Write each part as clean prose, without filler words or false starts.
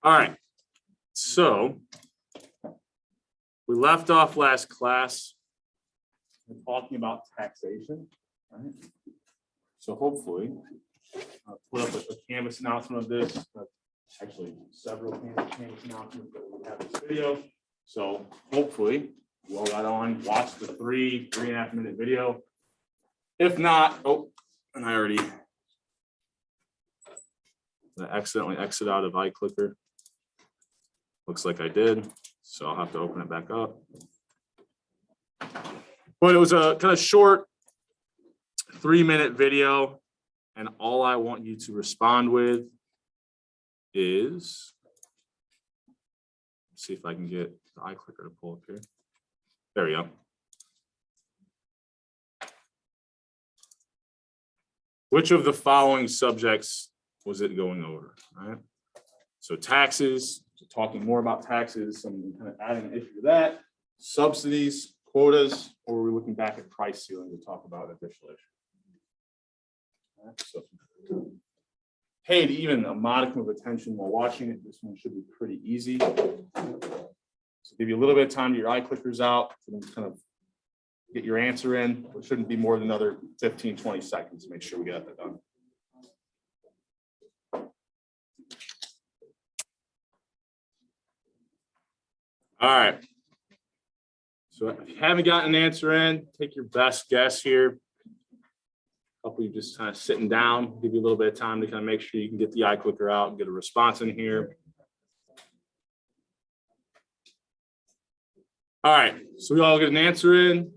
All right, so we left off last class talking about taxation, right? So hopefully, I'll put up a Canvas announcement of this. Actually, several Canvas announcements that we have in this video. So hopefully, you all got on, watch the 3.5 minute video. If not, oh, and I already accidentally exit out of iClicker. Looks like I did, so I'll have to open it back up. But it was a kind of short 3-minute video, and all I want you to respond with is, let's see if I can get the iClicker to pull up here. There we go. Which of the following subjects was it going over, right? So taxes, so talking more about taxes, some kind of adding an issue to that, subsidies, quotas, or we're looking back at price ceiling to talk about additional issues. Right, so paid even a modicum of attention while watching it. This one should be pretty easy. So give you a little bit of time to your iClickers out and kind of get your answer in. It shouldn't be more than another 15, 20 seconds to make sure we get that done. All right. So if you haven't gotten an answer in, take your best guess here. A couple of you just kind of sitting down, give you a little bit of time to kind of make sure you can get the iClicker out and get a response in here. All right, so we all get an answer in. I'm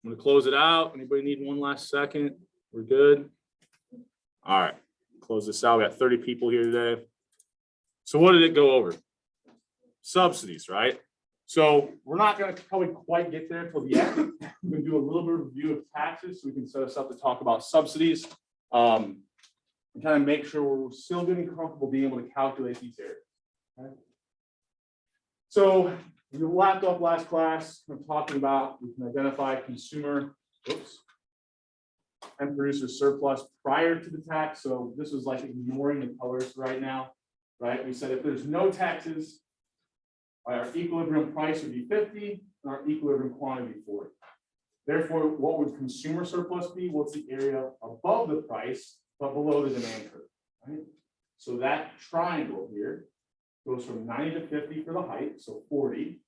going to close it out. Anybody need one last second? We're good. All right, close this out. We got 30 people here today. So what did it go over? Subsidies, right? So we're not going to probably quite get there until the end. We're going to do a little bit of review of taxes so we can set us up to talk about subsidies and kind of make sure we're still getting comfortable being able to calculate these areas. Okay? So we lapped off last class. We're talking about we can identify consumer and producer surplus prior to the tax. So this was like ignoring the colors right now, right? We said if there's no taxes, our equilibrium price would be 50 and our equilibrium quantity 40. Therefore, what would consumer surplus be? What's the area above the price, but below the demand curve, right? So that triangle here goes from 90 to 50 for the height, so 40.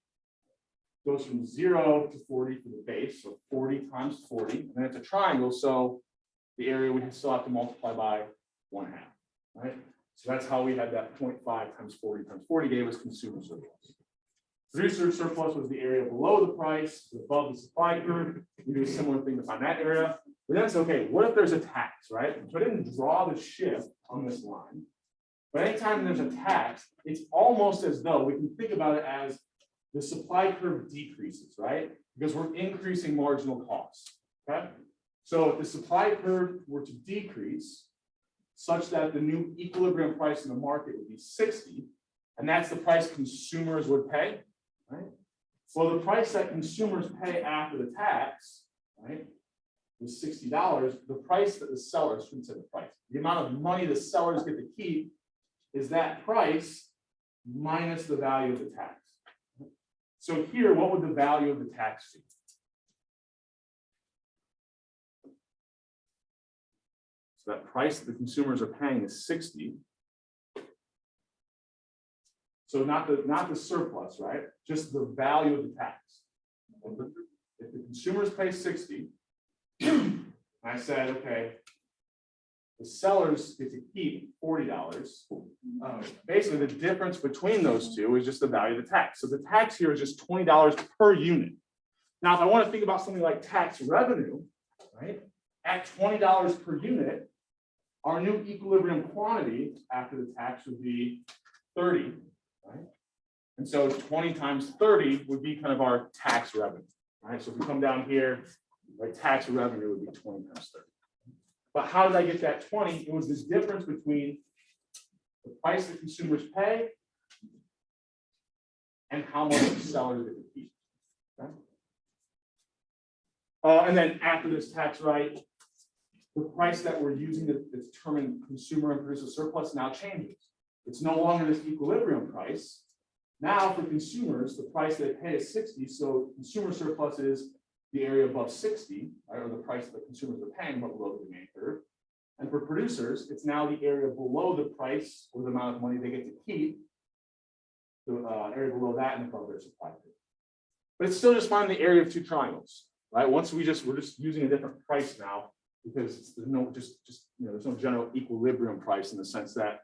Goes from 0 to 40 for the base, so 40 times 40. And then it's a triangle, so the area we still have to multiply by 1/2, right? So that's how we had that 0.5 times 40 times 40 gave us consumer surplus. Producer surplus was the area below the price, above the supply curve. We do a similar thing to find that area. But then it's okay, what if there's a tax, right? So I didn't draw the shift on this line. But anytime there's a tax, it's almost as though we can think about it as the supply curve decreases, right? Because we're increasing marginal costs, okay? So if the supply curve were to decrease such that the new equilibrium price in the market would be 60, and that's the price consumers would pay, right? So the price that consumers pay after the tax, right, is $60. The price that the sellers, shouldn't say the price, the amount of money the sellers get to keep is that price minus the value of the tax. So here, what would the value of the tax be? So that price that the consumers are paying is 60. So not the surplus, right? Just the value of the tax. If the consumers pay 60, I said, okay, the sellers get to keep $40. Basically, the difference between those two is just the value of the tax. So the tax here is just $20 per unit. Now, if I want to think about something like tax revenue, right? At $20 per unit, our new equilibrium quantity after the tax would be 30, right? And so 20 times 30 would be kind of our tax revenue, right? So if we come down here, right, tax revenue would be 20 times 30. But how did I get that 20? It was this difference between the price that consumers pay and how much the sellers get to keep. Okay? And then after this tax, right, the price that we're using to determine consumer and producer surplus now changes. It's no longer this equilibrium price. Now for consumers, the price they pay is 60. So consumer surplus is the area above 60, right, or the price that the consumers are paying but below the demand curve. And for producers, it's now the area below the price or the amount of money they get to keep, the area below that and above their supply curve. But it's still just finding the area of two triangles, right? Once we're just using a different price now because there's no there's no general equilibrium price in the sense that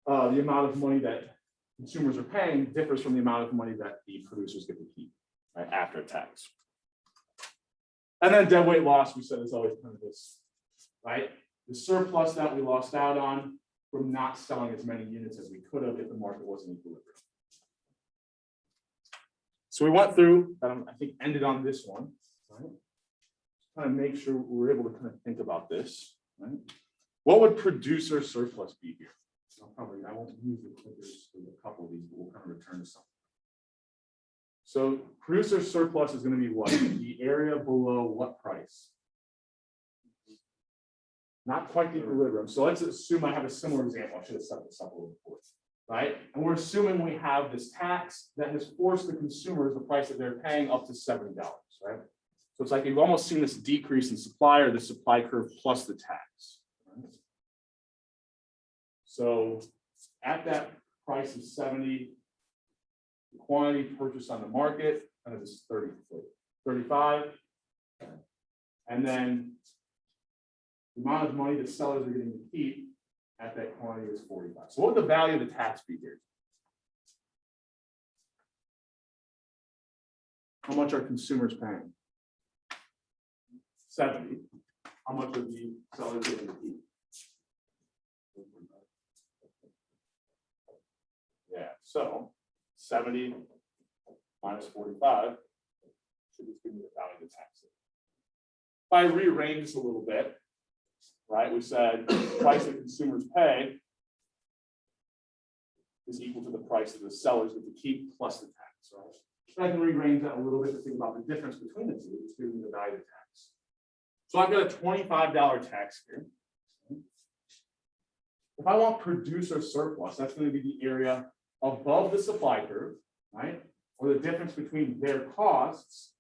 the amount of money that consumers are paying differs from the amount of money that the producers get to keep, right, after tax. And then deadweight loss, we said is always kind of this, right? The surplus that we lost out on from not selling as many units as we could have if the market wasn't in equilibrium. So we went through, I think ended on this one, right? Kind of make sure we're able to kind of think about this, right? What would producer surplus be here? I won't use the clickers for a couple of these, but we'll kind of return to something. So producer surplus is going to be what? The area below what price? Not quite the equilibrium. So let's assume I have a similar example. I should have set this up a little before, right? And we're assuming we have this tax that has forced the consumers the price that they're paying up to $70, right? So it's like you've almost seen this decrease in supply or the supply curve plus the tax. Right? So at that price of 70, the quantity purchased on the market kind of is 35. And then the amount of money that sellers are getting to keep at that quantity is 45. So what would the value of the tax be here? How much are consumers paying? 70. How much are the sellers getting to keep? Yeah, so 70 minus 45 should just give me the value of the tax. If I rearrange this a little bit, right, we said the price that consumers pay is equal to the price that the sellers get to keep plus the tax, right? So I can rearrange that a little bit to think about the difference between the two, just giving the value of tax. So I've got a $25 tax here. If I want producer surplus, that's going to be the area above the supply curve, right? Or the difference between their costs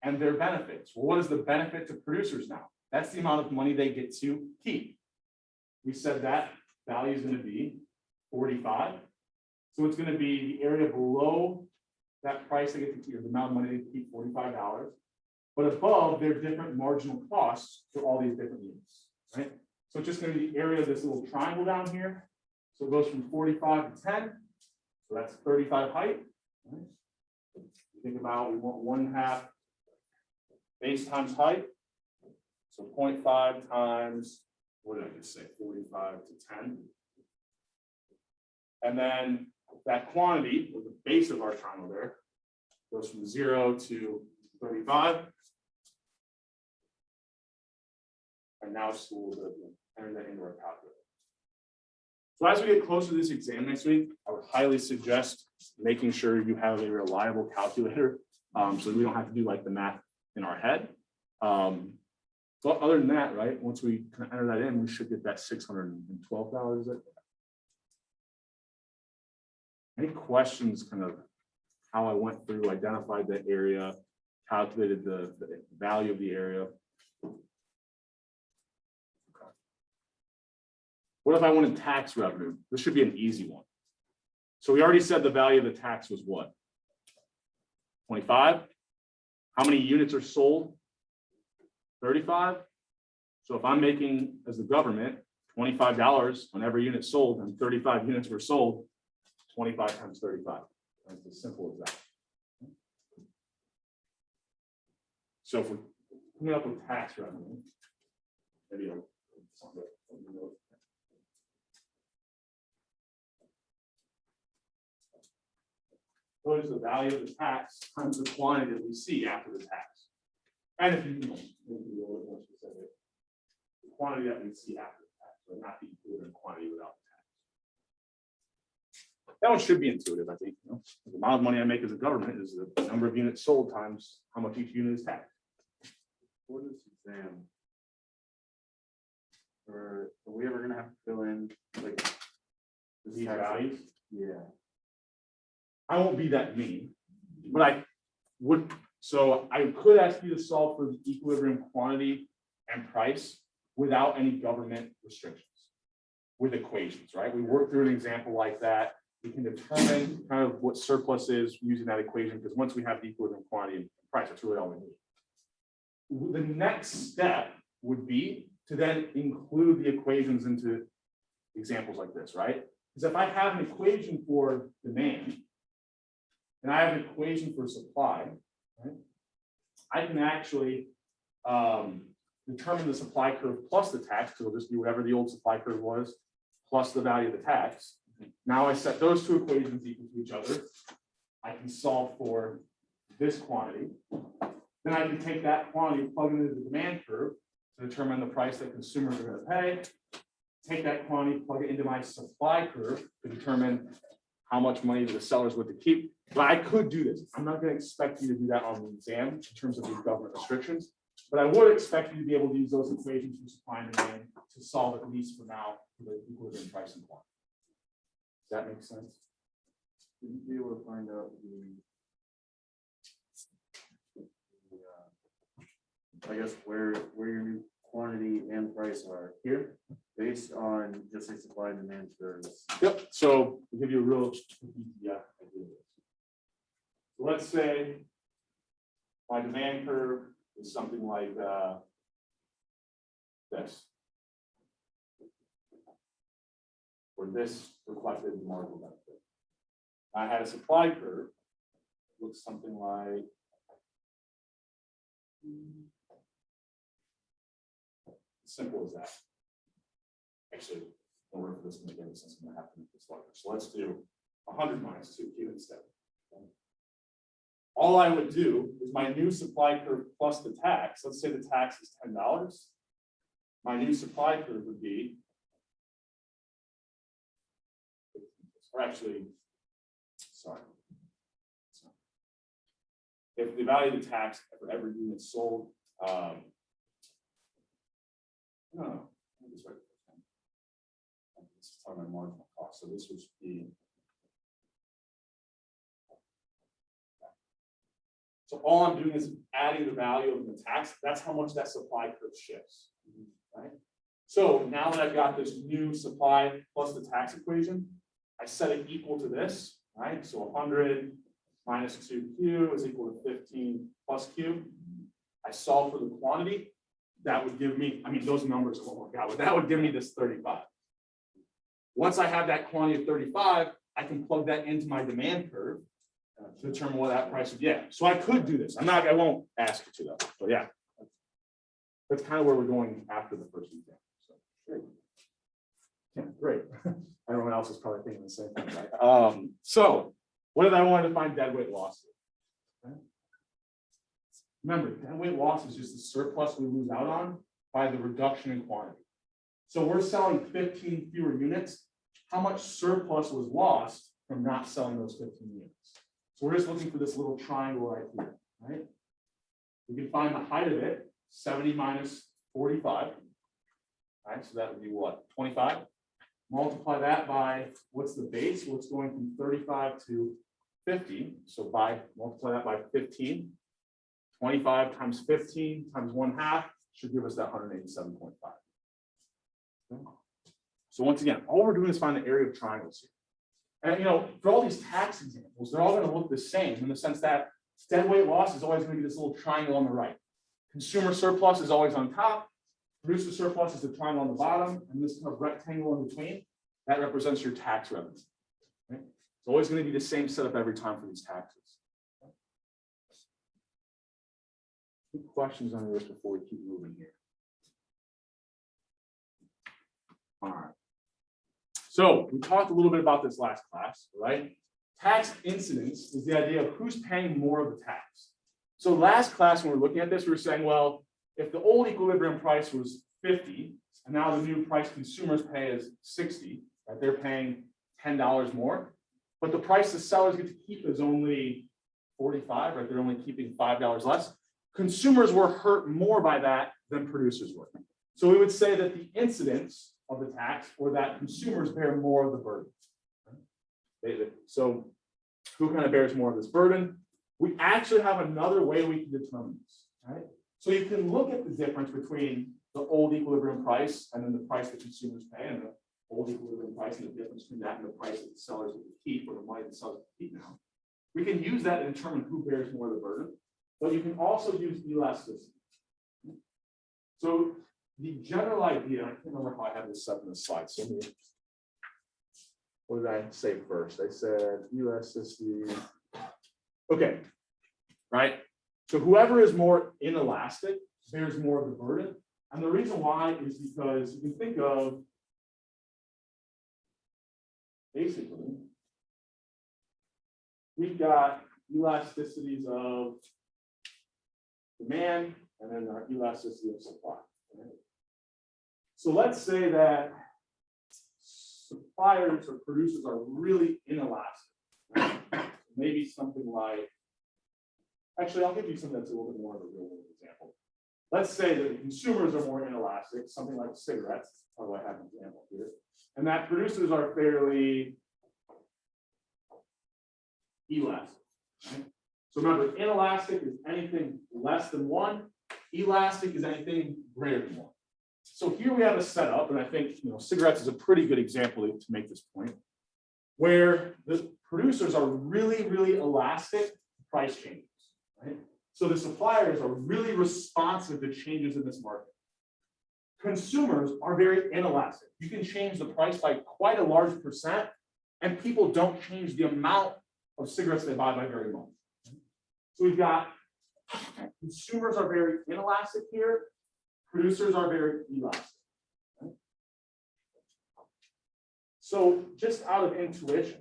and their benefits. Well, what is the benefit to producers now? That's the amount of money they get to keep. We said that value is going to be 45. So it's going to be the area below that price they get to keep, or the amount of money they keep, $45, but above their different marginal costs for all these different units, right? So it's just going to be the area of this little triangle down here. So it goes from 45 to 10. So that's 35 height. Right? Think about, we want 1/2 base times height. So 0.5 times, what did I just say, 45 to 10. And then that quantity, or the base of our triangle there, goes from 0 to 35. And now it's we'll enter that into our calculator. So as we get closer to this exam next week, I would highly suggest making sure you have a reliable calculator, so we don't have to do like the math in our head. But other than that, right, once we kind of enter that in, we should get that $612. Is it? Any questions kind of how I went through, identified that area, calculated the value of the area? What if I wanted tax revenue? This should be an easy one. So we already said the value of the tax was what? 25. How many units are sold? 35. So if I'm making, as the government, $25 on every unit sold and 35 units were sold, 25 times 35. That's as simple as that. So if we're coming up with tax revenue, maybe what is the value of the tax times the quantity that we see after the tax? And if you know, maybe a little more specific, the quantity that we see after the tax, but not the equivalent quantity without the tax. That one should be intuitive, I think. You know? The amount of money I make as a government is the number of units sold times how much each unit is taxed. For this exam, Or are we ever gonna have to fill in like this These tax- values. Yeah. I won't be that mean, but I would, so I could ask you to solve for the equilibrium quantity and price without any government restrictions with equations, right? We work through an example like that. We can determine kind of what surplus is using that equation, because once we have the equilibrium quantity and price, that's really all we need. The next step would be to then include the equations into examples like this, right? Because if I have an equation for demand and I have an equation for supply, right, I can actually determine the supply curve plus the tax, because it'll just be whatever the old supply curve was, plus the value of the tax. Now I set those two equations equal to each other. I can solve for this quantity. Then I can take that quantity, plug it into the demand curve to determine the price that consumers are going to pay. Take that quantity, plug it into my supply curve to determine how much money the sellers would to keep. But I could do this. I'm not going to expect you to do that on the exam in terms of these government restrictions, but I would expect you to be able to use those equations for supply and demand to solve, at least for now, for the equilibrium price and quantity. Does that make sense? Would you be able to find out I guess where your new quantity and price are Here? based on just say supply and demand curves? Yep. So to give you a real idea of this. So let's say my demand curve is something like this. Where this reflected the marginal benefit. I had a supply curve, looks something like simple as that. Actually, in order for this to make any sense, I'm going to have to make this larger. So let's do 100 minus 2q instead. Okay. All I would do is my new supply curve plus the tax. Let's say the tax is $10. My new supply curve would be, or actually, sorry. If the value of the tax for every unit sold, no, this is talking about marginal cost. So this would be. So all I'm doing is adding the value of the tax. That's how much that supply curve shifts, right? So now that I've got this new supply plus the tax equation, I set it equal to this, right? So 100 minus 2q is equal to 15 plus q. I solve for the quantity. That would give me, I mean, those numbers won't work out, but that would give me this 35. Once I have that quantity of 35, I can plug that into my demand curve to determine what that price would be. Yeah, so I could do this. I won't ask you to though. But yeah, that's kind of where we're going after the first example. So great. Yeah, great. Everyone else is probably thinking the same thing, right? So what did I want to find deadweight loss? Okay. Remember, deadweight loss is just the surplus we lose out on by the reduction in quantity. So we're selling 15 fewer units. How much surplus was lost from not selling those 15 units? So we're just looking for this little triangle right here, right? We can find the height of it, 70 minus 45. Right, so that would be what, 25? Multiply that by what's the base? Well, it's going from 35 to 50. So multiply that by 15. 25 times 15 times 1/2 should give us that 187.5. Okay. So once again, all we're doing is find the area of triangles here. And for all these tax examples, they're all going to look the same in the sense that deadweight loss is always going to be this little triangle on the right. Consumer surplus is always on top. Producer surplus is the triangle on the bottom, and this kind of rectangle in between, that represents your tax revenue. Okay? It's always going to be the same setup every time for these taxes. Any questions on this before we keep moving here? All right. So we talked a little bit about this last class, right? Tax incidence is the idea of who's paying more of the tax. So last class, when we were looking at this, we were saying, well, if the old equilibrium price was 50, and now the new price consumers pay is 60, right? They're paying $10 more, but the price the sellers get to keep is only 45, right? They're only keeping $5 less. Consumers were hurt more by that than producers were. So we would say that the incidence of the tax, or that consumers bear more of the burden. So who kind of bears more of this burden? We actually have another way we can determine this, right? So you can look at the difference between the old equilibrium price and then the price that consumers pay, and the old equilibrium price and the difference between that and the price that the sellers would keep, or the money that sellers would keep now. We can use that to determine who bears more of the burden, but you can also use elasticity. So the general idea, I can't remember how I have this set in the slide. So what did I say first? I said elasticity. Okay, right? So whoever is more inelastic bears more of the burden. And the reason why is because you can think of basically, we've got elasticities of demand and then our elasticity of supply. Right? So let's say that suppliers or producers are really inelastic. Right? Maybe something like, actually, I'll give you something that's a little bit more of a real world example. Let's say that consumers are more inelastic, something like cigarettes. Although I have an example here, and that producers are fairly elastic. Right? So remember, inelastic is anything less than 1. Elastic is anything greater than 1. So here we have a setup, and I think cigarettes is a pretty good example to make this point, where the producers are really, really elastic to price changes. Right? So the suppliers are really responsive to changes in this market. Consumers are very inelastic. You can change the price by quite a large percent, and people don't change the amount of cigarettes they buy by very much. So we've got consumers are very inelastic here, producers are very elastic. Right? So just out of intuition,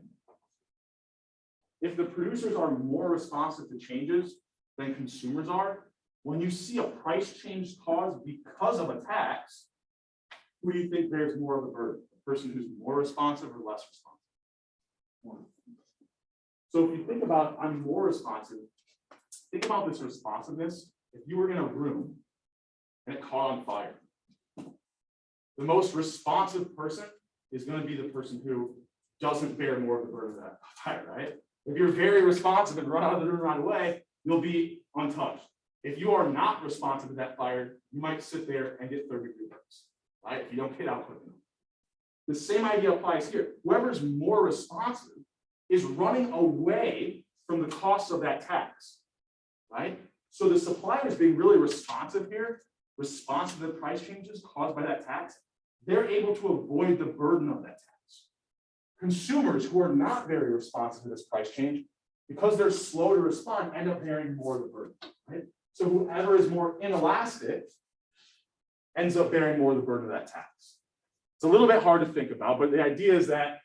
if the producers are more responsive to changes than consumers are, when you see a price change caused because of a tax, who do you think bears more of the burden? The person who's more responsive or less responsive? So if you think about I'm more responsive, think about this responsiveness. If you were in a room and it caught on fire, the most responsive person is going to be the person who doesn't bear more of the burden of that fire, right? If you're very responsive and run out of the room right away, you'll be untouched. If you are not responsive to that fire, you might sit there and get third-degree burns, right? If you don't get out quick enough. The same idea applies here. Whoever's more responsive is running away from the cost of that tax, right? So the supplier is being really responsive here, responsive to price changes caused by that tax. They're able to avoid the burden of that tax. Consumers who are not very responsive to this price change, because they're slow to respond, end up bearing more of the burden, right? So whoever is more inelastic ends up bearing more of the burden of that tax. It's a little bit hard to think about, but the idea is that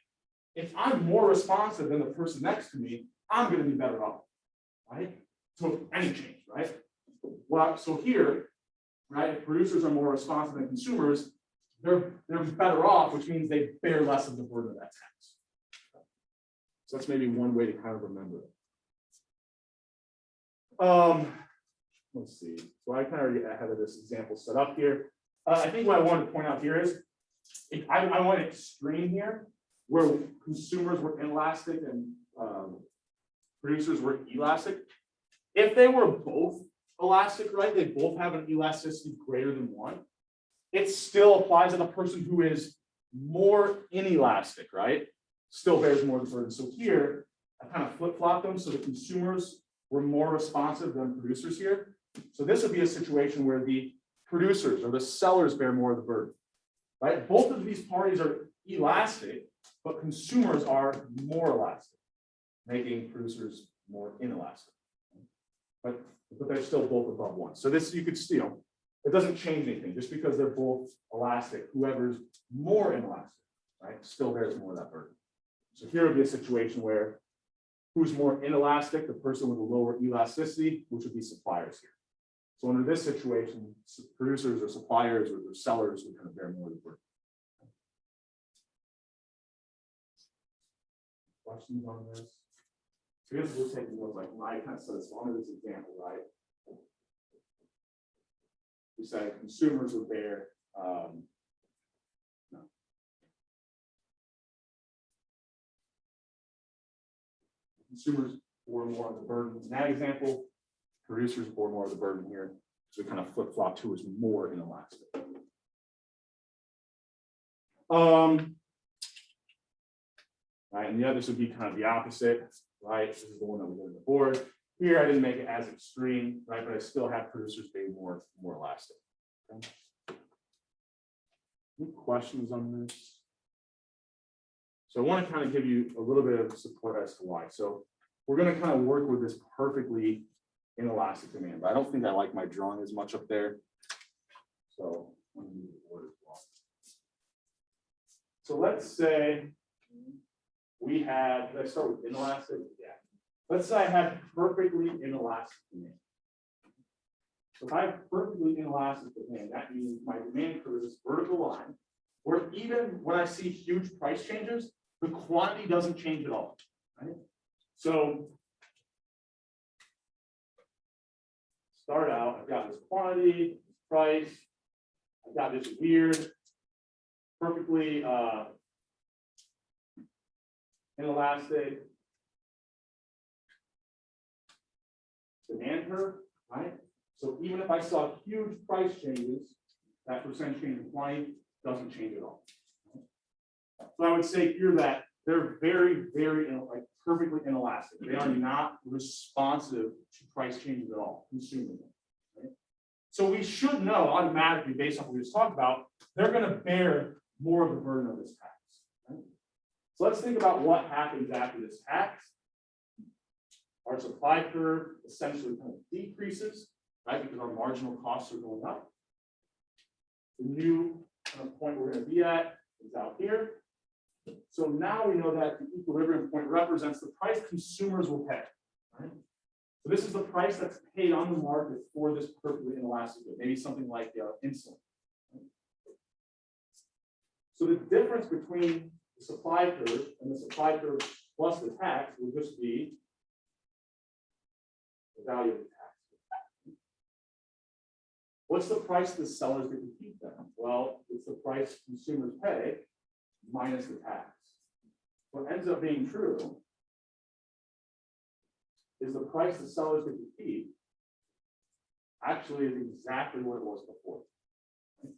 if I'm more responsive than the person next to me, I'm going to be better off, right? So any change, right? Well, so here, right, if producers are more responsive than consumers, they're better off, which means they bear less of the burden of that tax. So that's maybe one way to kind of remember it. Let's see. So I kind of already had this example set up here. I think what I wanted to point out here is if I want an extreme here where consumers were inelastic and producers were elastic. If they were both elastic, right, they both have an elasticity greater than 1. It still applies to the person who is more inelastic, right? Still bears more of the burden. So here, I kind of flip-flopped them so the consumers were more responsive than producers here. So this would be a situation where the producers or the sellers bear more of the burden, right? Both of these parties are elastic, but consumers are more elastic, making producers more inelastic. But they're still both above 1. So this you could steal. It doesn't change anything just because they're both elastic. Whoever's more inelastic, right, still bears more of that burden. So here would be a situation where who's more inelastic? The person with a lower elasticity, which would be suppliers here. So under this situation, producers or suppliers or their sellers would kind of bear more of the burden. Questions on this? So here's we're taking a look like when I kind of said this one of this example, right? We said consumers would bear No. Consumers bore more of the burden in that example. Producers bore more of the burden here. So we kind of flip flop to is more inelastic. Right, and the others would be kind of the opposite, right? This is the one that we did on the board. Here, I didn't make it as extreme, right? But I still have producers being more elastic. Okay. Any questions on this? So I want to kind of give you a little bit of support as to why. So we're going to kind of work with this perfectly inelastic demand, but I don't think I like my drawing as much up there. So let me move the board as well. So let's say we had, let's start with inelastic. Yeah. Let's say I have perfectly inelastic demand. So if I have perfectly inelastic demand, that means my demand curve is this vertical line, where even when I see huge price changes, the quantity doesn't change at all. Right? So start out, I've got this quantity, this price, I've got this weird, perfectly inelastic demand curve, right? So even if I saw huge price changes, that percent change in quantity doesn't change at all. So I would say here that they're very, very like perfectly inelastic. They are not responsive to price changes at all, consuming them. Right? So we should know automatically, based on what we just talked about, they're going to bear more of the burden of this tax. Right? So let's think about what happens after this tax. Our supply curve essentially kind of decreases, right? Because our marginal costs are going up. The new kind of point we're going to be at is out here. So now we know that the equilibrium point represents the price consumers will pay. Right? So this is the price that's paid on the market for this perfectly inelastic good, maybe something like insulin. Right? So the difference between the supply curve and the supply curve plus the tax would just be the value of the tax. What's the price the sellers get to keep then? Well, it's the price consumers pay minus the tax. What ends up being true is the price the sellers get to keep actually is exactly what it was before. Right?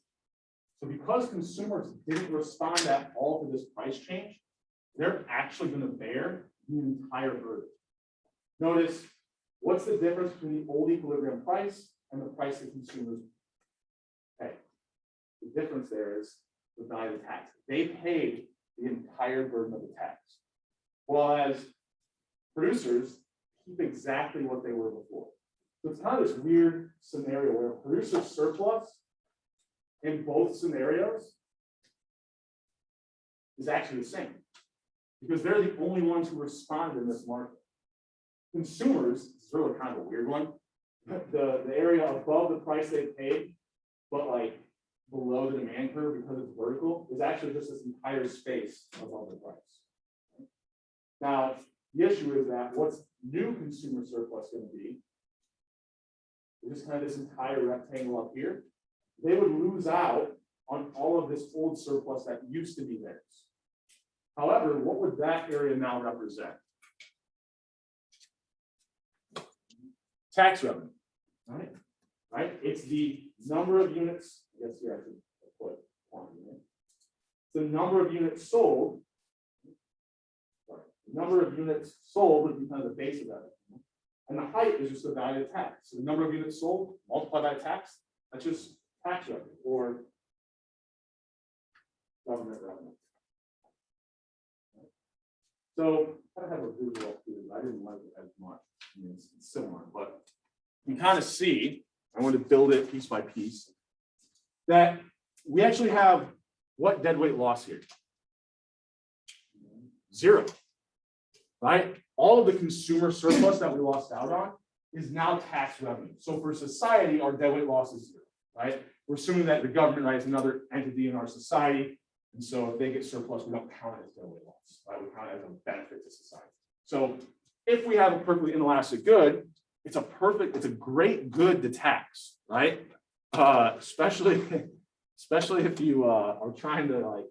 So because consumers didn't respond at all to this price change, they're actually going to bear the entire burden. Notice, what's the difference between the old equilibrium price and the price that consumers pay? The difference there is the value of the tax. They paid the entire burden of the tax. While as producers keep exactly what they were before. So it's kind of this weird scenario where producer surplus in both scenarios is actually the same. Because they're the only ones who responded in this market. Consumers, it's really kind of a weird one. The area above the price they paid, but like below the demand curve because it's vertical, is actually just this entire space above the price. Now, the issue is that what's new consumer surplus going to be is just kind of this entire rectangle up here. They would lose out on all of this old surplus that used to be theirs. However, what would that area now represent? Tax revenue, right? Right? It's the number of units. I guess here I should put quantity in. The number of units sold. Sorry, the number of units sold would be kind of the base of that. And the height is just the value of tax. So the number of units sold multiplied by tax, that's just tax revenue or government revenue. So I have a visual here. I didn't like it as much. I mean, it's similar, but you can kind of see, I want to build it piece by piece, that we actually have what deadweight loss here? 0, right? All of the consumer surplus that we lost out on is now tax revenue. So for society, our deadweight loss is 0, right? We're assuming that the government, right, is another entity in our society. And so if they get surplus, we don't count it as deadweight loss, right? We count it as a benefit to society. So if we have a perfectly inelastic good, it's a great good to tax, right? Especially especially if you are trying to like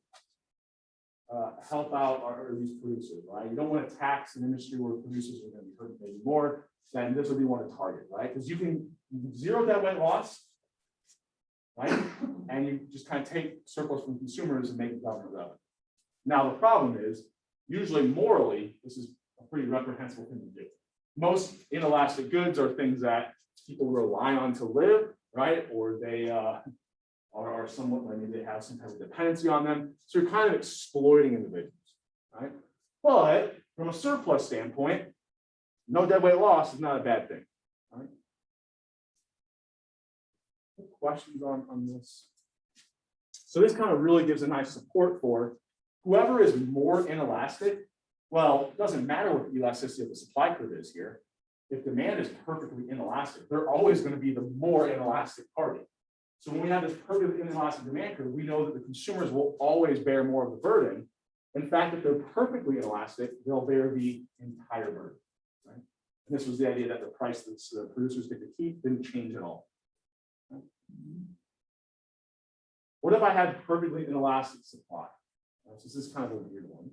help out these producers, right? You don't want to tax an industry where producers are going to be hurting maybe more. Then this would be one to target, right? Because you can zero deadweight loss, right? And you just kind of take surplus from consumers and make it government revenue. Now the problem is, usually morally, this is a pretty reprehensible thing to do. Most inelastic goods are things that people rely on to live, right? Or they are somewhat, maybe they have some type of dependency on them. So you're kind of exploiting individuals, right? But from a surplus standpoint, no deadweight loss is not a bad thing, right? Questions on this? So this kind of really gives a nice support for whoever is more inelastic. Well, it doesn't matter what the elasticity of the supply curve is here. If demand is perfectly inelastic, they're always going to be the more inelastic party. So when we have this perfectly inelastic demand curve, we know that the consumers will always bear more of the burden. In fact, if they're perfectly inelastic, they'll bear the entire burden. Right? And this was the idea that the price that the producers get to keep didn't change at all. Right? What if I had perfectly inelastic supply? So this is kind of a weird one.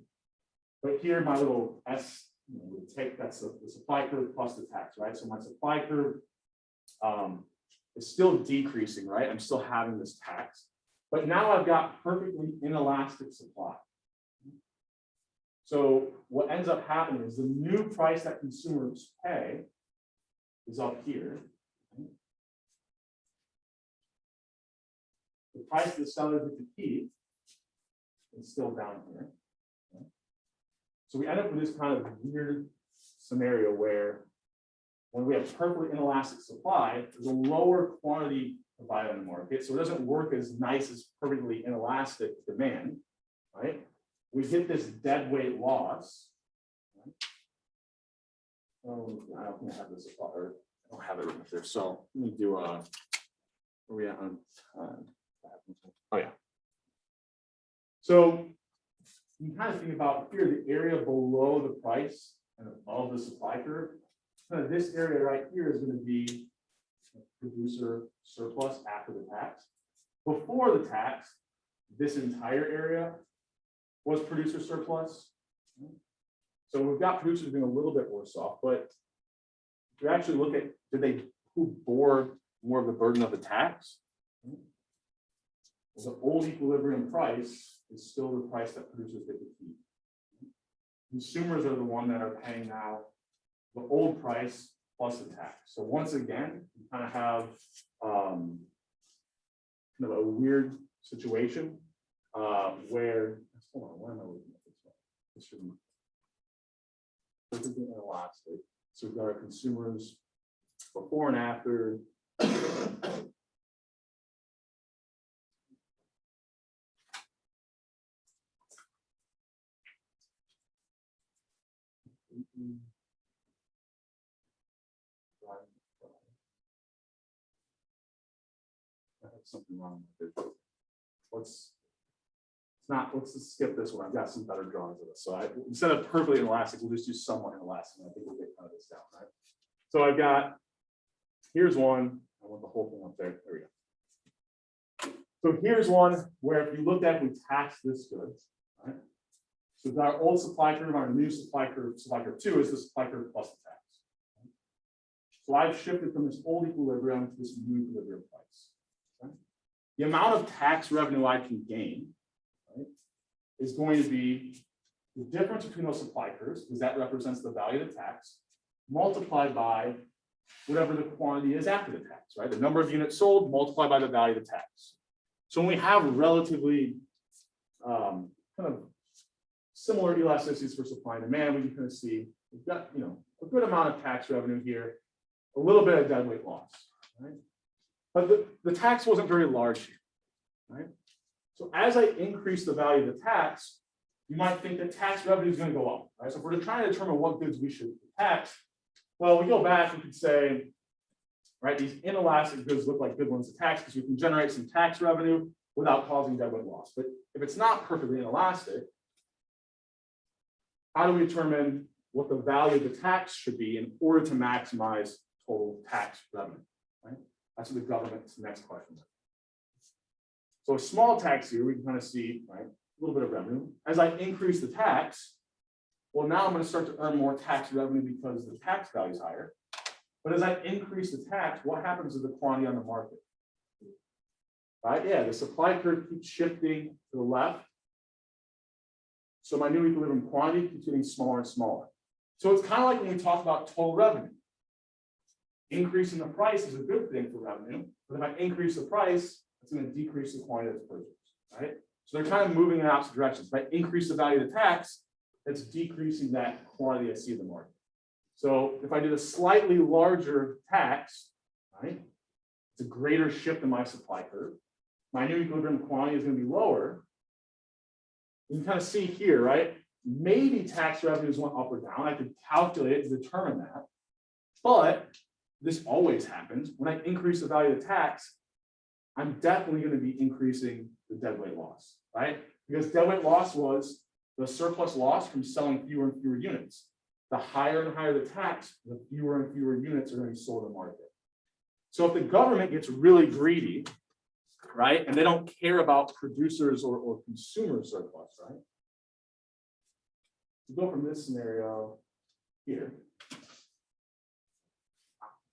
But here, my little S, would take that's the supply curve plus the tax, right? So my supply curve is still decreasing, right? I'm still having this tax, but now I've got perfectly inelastic supply. So what ends up happening is the new price that consumers pay is up here. The price the sellers get to keep is still down here. So we end up with this kind of weird scenario where when we have perfectly inelastic supply, there's a lower quantity provided on the market. So it doesn't work as nice as perfectly inelastic demand, right? We get this deadweight loss. Right? Oh, I don't think I have this, or I don't have it written up there. So let me do where we at on oh yeah. So you can kind of think about here, the area below the price and above the supply curve. Kind of this area right here is going to be producer surplus after the tax. Before the tax, this entire area was producer surplus. So we've got producers being a little bit worse off, but if you actually look at who bore more of the burden of the tax, the old equilibrium price is still the price that producers get to keep. Consumers are the one that are paying now the old price plus the tax. So once again, you kind of have kind of a weird situation where, hold on, why am I looking at this one? This shouldn't. Perfectly inelastic. So we've got our consumers before and after. I have something wrong with it. Let's just skip this one. I've got some better drawings of this. So instead of perfectly inelastic, we'll just do somewhat inelastic. I think we'll get kind of this down, right? So I've got, here's one. I want the whole thing up there. There we go. So here's one where if you look at, we tax this good, right? So we've got our old supply curve, our new supply curve 2 is the supply curve plus the tax. So I've shifted from this old equilibrium to this new equilibrium price. Okay? The amount of tax revenue I can gain, right, is going to be the difference between those supply curves, because that represents the value of the tax, multiplied by whatever the quantity is after the tax, right? The number of units sold multiplied by the value of the tax. So when we have relatively kind of similar elasticities for supply and demand, we can kind of see we've got a good amount of tax revenue here, a little bit of deadweight loss, right? But the tax wasn't very large here, right? So as I increase the value of the tax, you might think that tax revenue is going to go up, right? So if we're trying to determine what goods we should tax, well, we go back, we could say, right, these inelastic goods look like good ones to tax because we can generate some tax revenue without causing deadweight loss. But if it's not perfectly inelastic, how do we determine what the value of the tax should be in order to maximize total tax revenue, right? That's what the government's next question is. So a small tax here, we can kind of see, right, a little bit of revenue. As I increase the tax, well, now I'm going to start to earn more tax revenue because the tax value is higher. But as I increase the tax, what happens to the quantity on the market? Right? Yeah, the supply curve keeps shifting to the left. So my new equilibrium quantity keeps getting smaller and smaller. So it's kind of like when we talk about total revenue. Increasing the price is a good thing for revenue, but if I increase the price, it's going to decrease the quantity that's purchased, right? So they're kind of moving in opposite directions. If I increase the value of the tax, it's decreasing that quantity I see in the market. So if I did a slightly larger tax, right, it's a greater shift in my supply curve. My new equilibrium quantity is going to be lower. You can kind of see here, right? Maybe tax revenues went up or down. I could calculate it to determine that. But this always happens. When I increase the value of the tax, I'm definitely going to be increasing the deadweight loss, right? Because deadweight loss was the surplus loss from selling fewer and fewer units. The higher and higher the tax, the fewer and fewer units are going to be sold in the market. So if the government gets really greedy, right, and they don't care about producers or consumer surplus, right? To go from this scenario here,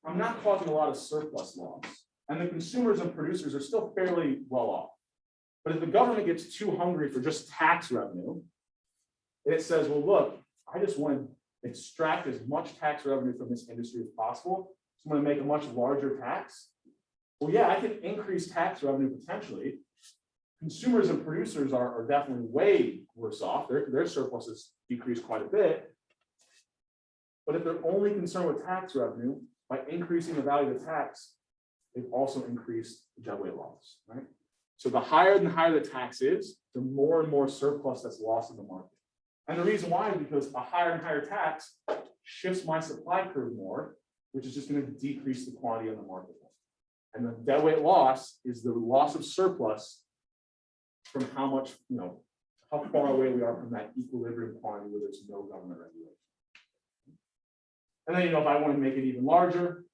I'm not causing a lot of surplus loss, and the consumers and producers are still fairly well off. But if the government gets too hungry for just tax revenue, it says, well, look, I just want to extract as much tax revenue from this industry as possible. So I'm going to make a much larger tax. Well, yeah, I can increase tax revenue potentially. Consumers and producers are definitely way worse off. Their surpluses decreased quite a bit. But if they're only concerned with tax revenue, by increasing the value of the tax, they've also increased the deadweight loss, right? So the higher and higher the tax is, the more and more surplus that's lost in the market. And the reason why is because a higher and higher tax shifts my supply curve more, which is just going to decrease the quantity on the market. And the deadweight loss is the loss of surplus from how much, how far away we are from that equilibrium quantity where there's no government regulation. And then, if I want to make it even larger,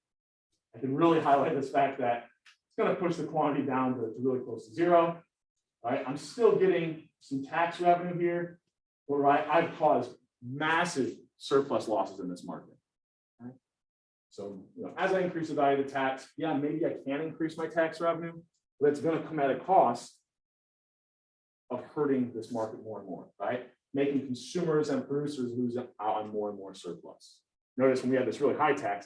I can really highlight this fact that it's going to push the quantity down to really close to zero. Right? I'm still getting some tax revenue here, but right, I've caused massive surplus losses in this market. Right? So, as I increase the value of the tax, yeah, maybe I can increase my tax revenue, but it's going to come at a cost of hurting this market more and more, right? Making consumers and producers lose out on more and more surplus. Notice when we had this really high tax,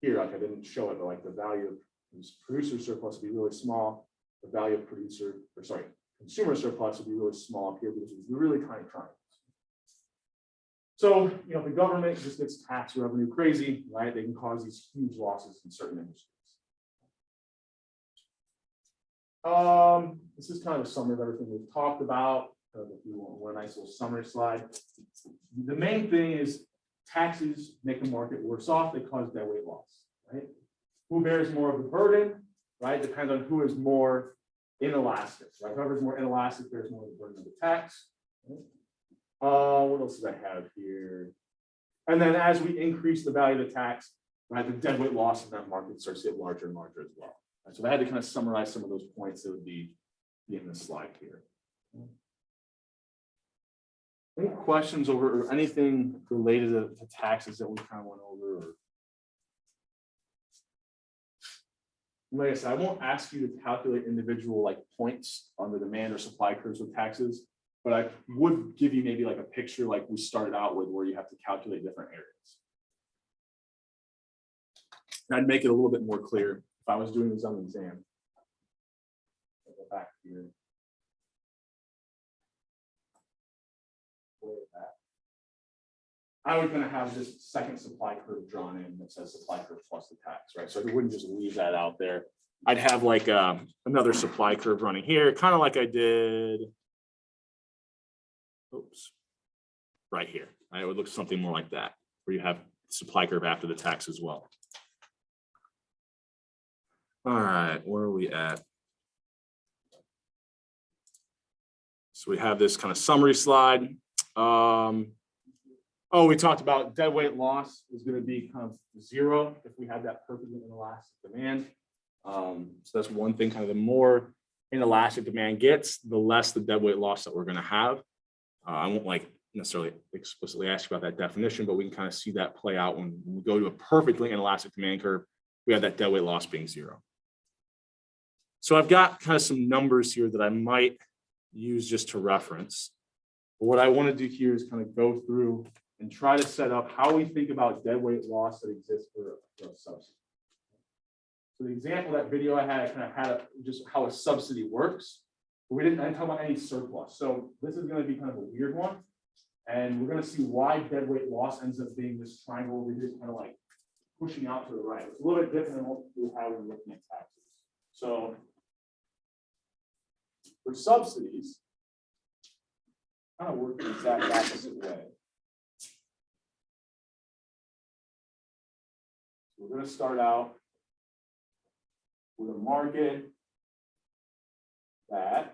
here, I didn't show it, but the value of producer surplus would be really small. The value of consumer surplus would be really small up here because it's really tiny triangles. So, if the government just gets tax revenue crazy, right, they can cause these huge losses in certain industries. This is kind of a summary of everything we've talked about. If you want a nice little summary slide. The main thing is taxes make the market worse off. They cause deadweight loss, right? Who bears more of the burden, right? Depends on who is more inelastic, right? Whoever's more inelastic bears more of the burden of the tax. Right? What else does I have here? And then as we increase the value of the tax, right, the deadweight loss in that market starts to get larger and larger as well. Right? So I had to kind of summarize some of those points that would be in this slide here. Any questions over or anything related to taxes that we kind of went over? Or... Like I said, I won't ask you to calculate individual points on the demand or supply curves with taxes, but I would give you maybe a picture like we started out with where you have to calculate different areas. And I'd make it a little bit more clear if I was doing this on an exam. I'll go back here. I was going to have this second supply curve drawn in that says supply curve plus the tax, right? So I wouldn't just leave that out there. I'd have another supply curve running here, kind of like I did. Oops, right here. It would look something more like that, where you have supply curve after the tax as well. All right, where are we at? So we have this kind of summary slide. We talked about deadweight loss is going to be kind of zero if we had that perfectly inelastic demand. So that's one thing, kind of the more inelastic demand gets, the less the deadweight loss that we're going to have. I won't like necessarily explicitly ask you about that definition, but we can kind of see that play out when we go to a perfectly inelastic demand curve. We have that deadweight loss being 0. So I've got kind of some numbers here that I might use just to reference. But what I want to do here is kind of go through and try to set up how we think about deadweight loss that exists for a subsidy. So the example, that video I kind of had just how a subsidy works. But I didn't talk about any surplus. So this is going to be kind of a weird one. And we're going to see why deadweight loss ends up being this triangle over here, kind of like pushing out to the right. It's a little bit different than what how we're looking at taxes. So for subsidies, kind of work the exact opposite way. So we're going to start out with a market that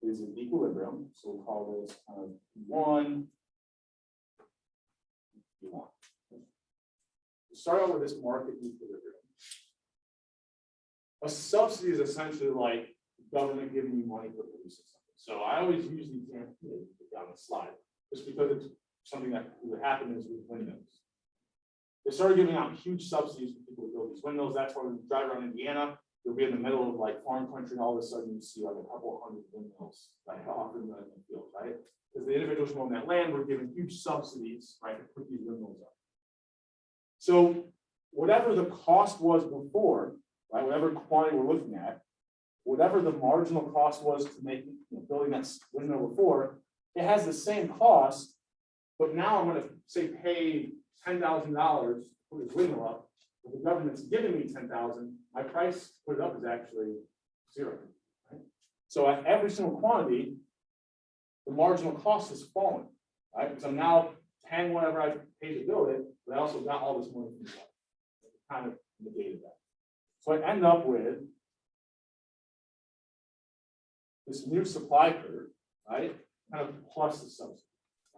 is in equilibrium. So we'll call this kind of P1. We'll start out with this market equilibrium. A subsidy is essentially like the government giving you money for producing something. So I always use the example on the slide, just because it's something that would happen is with windmills. They started giving out huge subsidies for people to build these windmills. That's why when you drive around Indiana, you'll be in the middle of like farm country, and all of a sudden you see like a couple of hundred windmills like off in the field, right? Because the individuals who own that land were given huge subsidies, right, to put these windmills up. So whatever the cost was before, right, whatever quantity we're looking at, whatever the marginal cost was to make building that windmill before, it has the same cost, but now I'm going to say pay $10,000 to put this windmill up. If the government's giving me $10,000, my price to put it up is actually 0. Right? So at every single quantity, the marginal cost has fallen, right? Because I'm now paying whatever I paid to build it, but I also got all this money from that. Kind of negated that. So I end up with this new supply curve, right? Kind of plus the subsidy,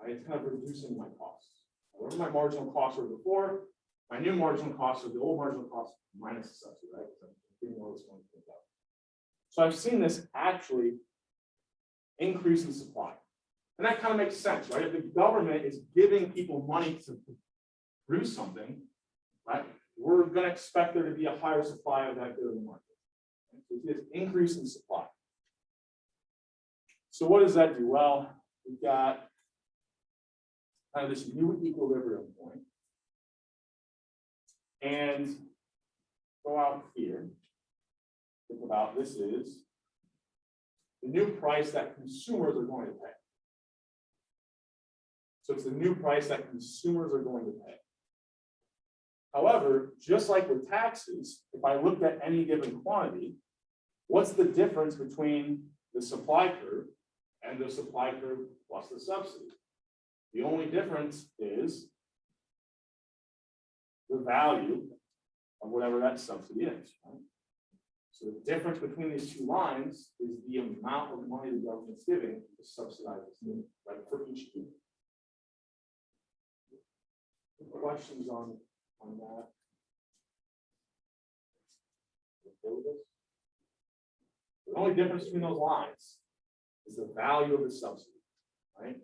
right? It's kind of reducing my costs. Whatever my marginal costs were before, my new marginal costs are the old marginal cost minus the subsidy, right? So I'm getting all this money from that. So I've seen this actually increase in supply. And that kind of makes sense, right? If the government is giving people money to produce something, right? We're going to expect there to be a higher supply of that good in the market. So it's increase in supply. So what does that do? Well, we've got kind of this new equilibrium point. And go out here. Think about this is the new price that consumers are going to pay. So it's the new price that consumers are going to pay. However, just like with taxes, if I looked at any given quantity, what's the difference between the supply curve and the supply curve plus the subsidy? The only difference is the value of whatever that subsidy is. Right? So the difference between these two lines is the amount of money the government's giving to subsidize this unit, right, for each unit. Questions on that? The only difference between those lines is the value of the subsidy, right?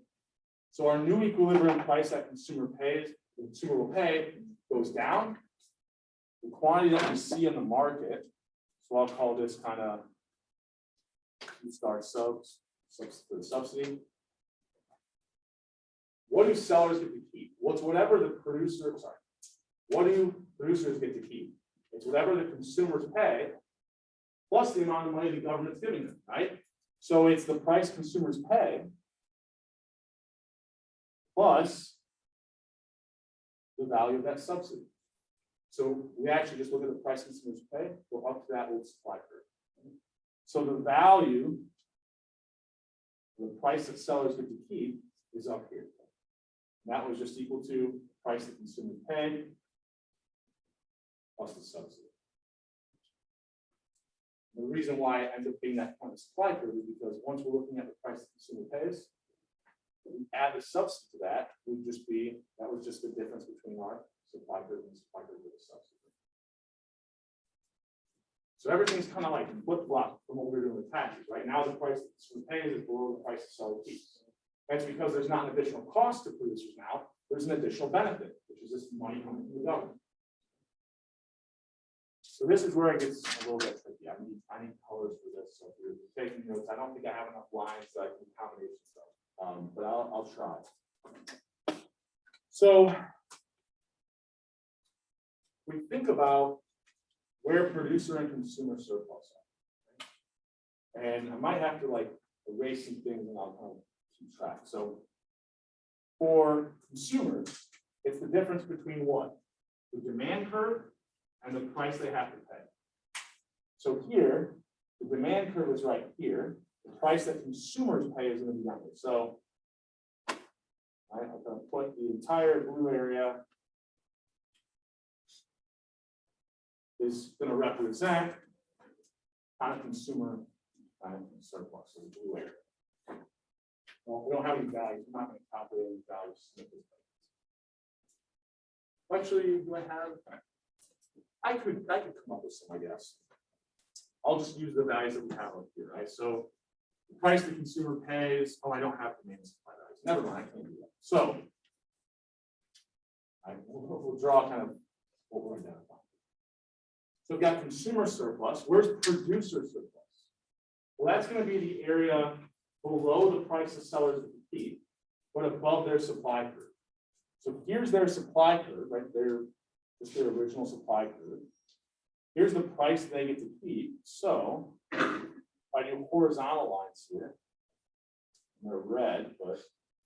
So our new equilibrium price that consumer will pay goes down. The quantity that we see in the market, so I'll call this kind of start subs for the subsidy. What do sellers get to keep? Well, it's whatever the producer, what do producers get to keep? It's whatever the consumers pay plus the amount of money the government's giving them, right? So it's the price consumers pay plus the value of that subsidy. So we actually just look at the price consumers pay, go up to that old supply curve. So the value, the price that sellers get to keep is up here. That was just equal to the price that consumers pay plus the subsidy. The reason why it ends up being that point of supply curve is because once we're looking at the price the consumer pays, if we add the subsidy to that, would just be, that was just the difference between our supply curve and supply curve with the subsidy. So everything's kind of like flip-flop from what we were doing with taxes. Right now, the price that the consumer pays is below the price the seller keeps. That's because there's not an additional cost to producers now, there's an additional benefit, which is this money coming from the government. So this is where it gets a little bit tricky. I need colors for this. So if you're taking notes, I don't think I have enough lines that I can combination stuff. But I'll try. So we think about where producer and consumer surplus are. And I might have to like erase some things and I'll kind of keep track. So for consumers, it's the difference between what? The demand curve and the price they have to pay. So here, the demand curve is right here. The price that consumers pay is going to be down here. So I'm going to put the entire blue area is going to represent kind of consumer surplus, so the blue area. Well, we don't have any values. I'm not going to calculate any values. Actually, do I have? I could come up with some, I guess. I'll just use the values that we have up here, right? So the price the consumer pays. Oh, I don't have demand and supply values. Never mind, I can't do that. So we'll draw kind of what we're identifying. So we've got consumer surplus. Where's producer surplus? Well, that's going to be the area below the price the sellers keep, but above their supply curve. So here's their supply curve, right there. Just their original supply curve. Here's the price they get to keep. So if I do horizontal lines here, and they're red, but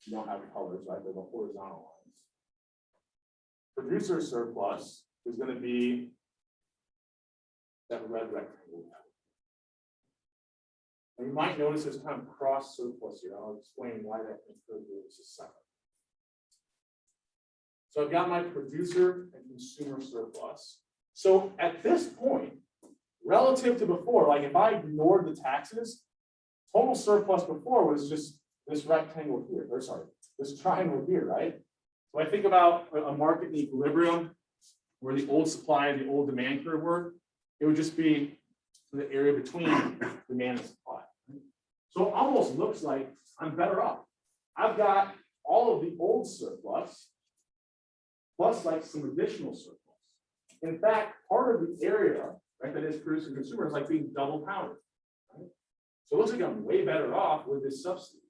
you don't have colors, right? They're the horizontal lines. Producer surplus is going to be that red rectangle. And you might notice there's kind of cross surplus here. I'll explain why that occurs in just a second. So I've got my producer and consumer surplus. So at this point, relative to before, like if I ignored the taxes, total surplus before was just this rectangle here, or sorry, this triangle here, right? So I think about a market in equilibrium where the old supply and the old demand curve were, it would just be the area between demand and supply. So it almost looks like I'm better off. I've got all of the old surplus, plus like some additional surplus. In fact, part of the area, right, that is producer and consumer is like being double counted. Right? So it looks like I'm way better off with this subsidy.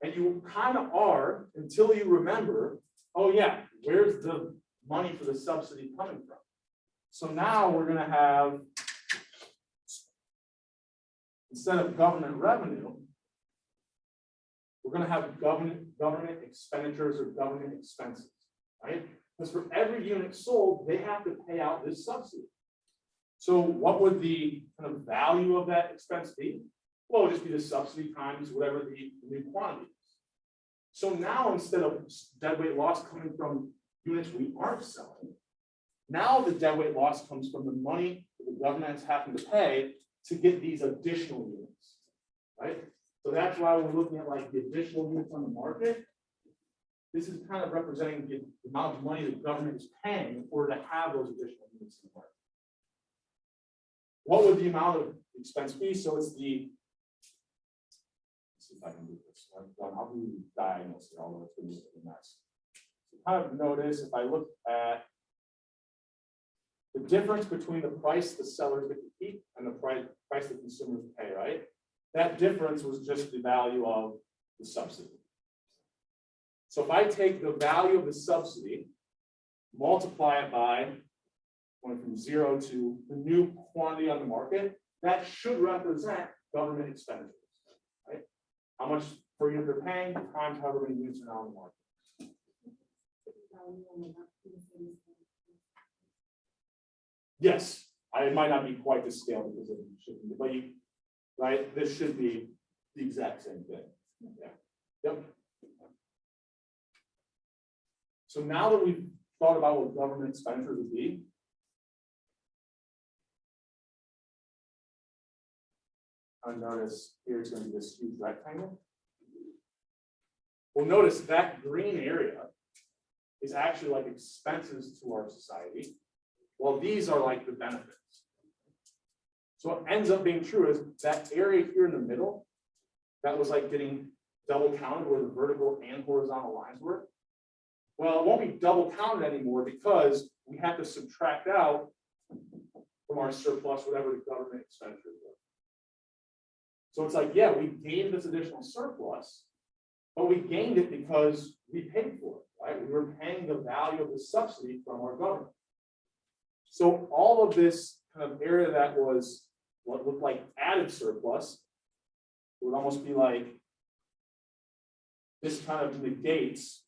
And you kind of are until you remember, oh yeah, where's the money for the subsidy coming from? So now we're going to have, instead of government revenue, we're going to have government expenditures or government expenses. Right? Because for every unit sold, they have to pay out this subsidy. So what would the kind of value of that expense be? Well, it would just be the subsidy times whatever the new quantity is. So now instead of deadweight loss coming from units we aren't selling, now the deadweight loss comes from the money that the government is having to pay to get these additional units. Right? So that's why we're looking at like the additional units on the market. This is kind of representing the amount of money the government is paying in order to have those additional units in the market. What would the amount of expense be? So it's the, let's see if I can do this. I'll do diagonals here, although it's going to be a mess. So kind of notice if I look at the difference between the price the sellers get to keep and the price the consumers pay, right? That difference was just the value of the subsidy. So if I take the value of the subsidy, multiply it by going from 0 to the new quantity on the market, that should represent government expenditures, right? How much per unit they're paying times however many units are now on the market. Yes, it might not be quite the scale because of shipping, but you, right? This should be the exact same thing. Yeah. Yep. So now that we've thought about what government expenditures would be, I notice here's going to be this huge rectangle. Well, notice that green area is actually like expenses to our society, while these are like the benefits. So what ends up being true is that area here in the middle, that was like getting double counted where the vertical and horizontal lines were. Well, it won't be double counted anymore because we have to subtract out from our surplus whatever the government expenditures were. So it's like, yeah, we gained this additional surplus, but we gained it because we paid for it, right? We were paying the value of the subsidy from our government. So all of this kind of area that was what looked like added surplus, it would almost be like this kind of negates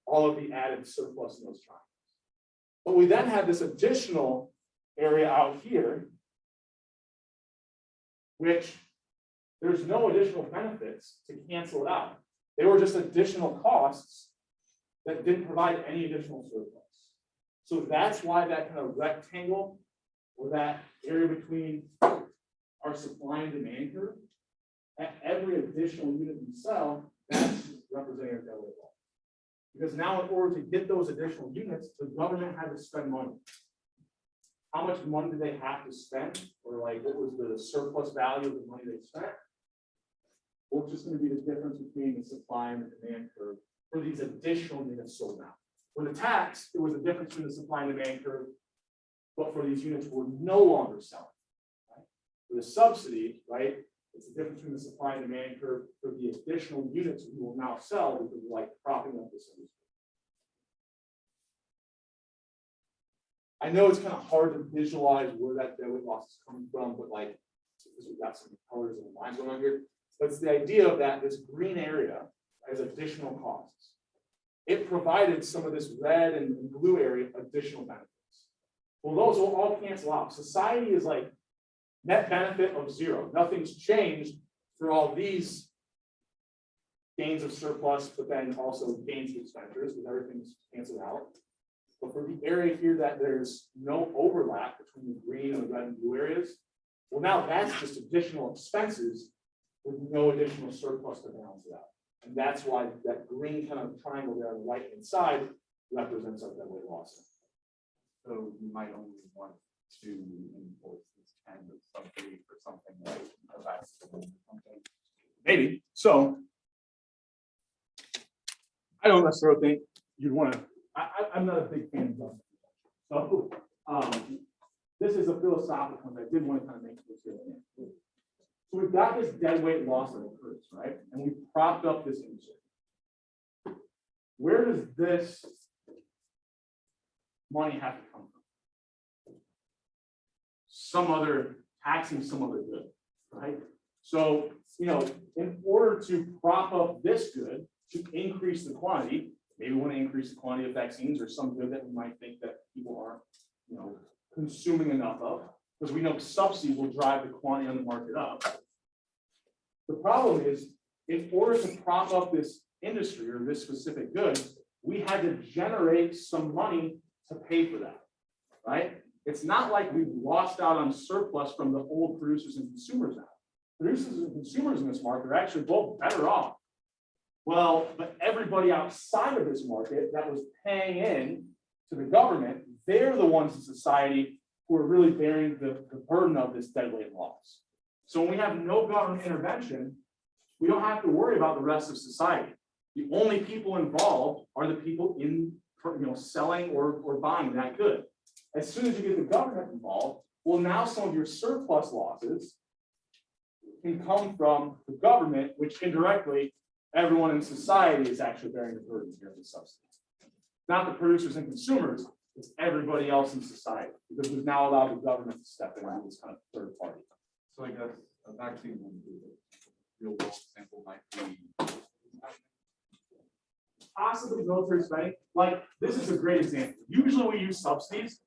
all of the added surplus in those triangles. But we then have this additional area out here, which there's no additional benefits to cancel it out. They were just additional costs that didn't provide any additional surplus. So that's why that kind of rectangle or that area between our supply and demand curve, at every additional unit we sell, that's representing our deadweight loss. Because now in order to get those additional units, the government had to spend money. How much money did they have to spend? Or like what was the surplus value of the money they spent? Well, it's just going to be the difference between the supply and the demand curve for these additional units sold now. For the tax, it was the difference between the supply and demand curve, but for these units we're no longer selling. Right? For the subsidy, right, it's the difference between the supply and demand curve for the additional units we will now sell because we're like propping up this industry. I know it's kind of hard to visualize where that deadweight loss is coming from, but like, because we've got some colors and lines going on here, but it's the idea of that this green area has additional costs. It provided some of this red and blue area additional benefits. Well, those will all cancel out. Society is like net benefit of zero. Nothing's changed for all these gains of surplus, but then also gains of expenditures because everything's canceled out. But for the area here that there's no overlap between the green and the red and blue areas, well, now that's just additional expenses with no additional surplus to balance it out. And that's why that green kind of triangle there on the right-hand side represents our deadweight loss. So you might only want to enforce this kind of subsidy for something like a vaccine or something. Maybe. So I don't necessarily think you'd want to, I'm not a big fan of that. So this is a philosophical one. I did want to kind of make this here. So we've got this deadweight loss that occurs, right? And we propped up this industry. Where does this money have to come from? Some other taxing some other good, right? So, you know, in order to prop up this good, to increase the quantity, maybe we want to increase the quantity of vaccines or some good that we might think that people aren't, you know, consuming enough of, because we know subsidy will drive the quantity on the market up. The problem is, in order to prop up this industry or this specific good, we had to generate some money to pay for that, right? It's not like we've lost out on surplus from the old producers and consumers now. Producers and consumers in this market are actually both better off. Well, but everybody outside of this market that was paying in to the government, they're the ones in society who are really bearing the burden of this deadweight loss. So when we have no government intervention, we don't have to worry about the rest of society. The only people involved are the people in, you know, selling or buying that good. As soon as you get the government involved, well, now some of your surplus losses can come from the government, which indirectly everyone in society is actually bearing the burden here of the subsidy. Not the producers and consumers, it's everybody else in society, because we've now allowed the government to step in on this kind of third party. So I guess a vaccine would be the real world example might be Possibly military spending, like this is a great example. Usually we use subsidies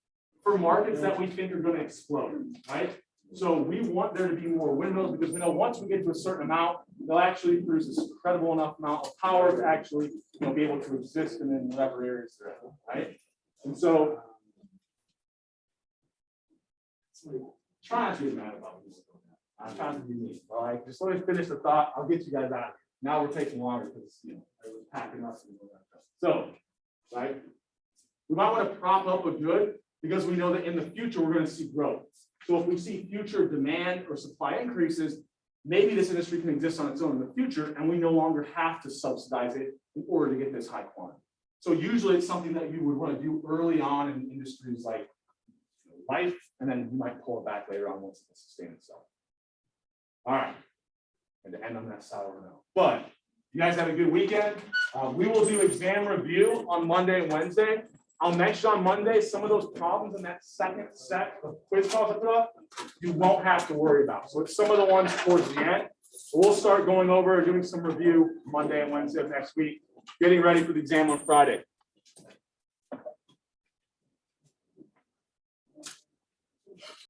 for markets that we think are going to explode, right? So we want there to be more windmills because we know once we get to a certain amount, they'll actually produce this incredible enough amount of power to actually, you know, be able to exist in whatever areas they're in, right? And so try not to get mad about this. I'm trying to be mean. All right, just let me finish the thought. I'll get you guys out. Now we're taking longer because, you know, I was packing up. So, right, we might want to prop up a good because we know that in the future we're going to see growth. So if we see future demand or supply increases, maybe this industry can exist on its own in the future, and we no longer have to subsidize it in order to get this high quantity. So usually it's something that you would want to do early on in industries like life, and then you might pull it back later on once it can sustain itself. All right. And to end on that sour note. But you guys have a good weekend. We will do exam review on Monday and Wednesday. I'll mention on Monday some of those problems in that second set of quiz calls I put up, you won't have to worry about. So it's some of the ones towards the end. We'll start going over doing some review Monday and Wednesday of next week, getting ready for the exam on Friday.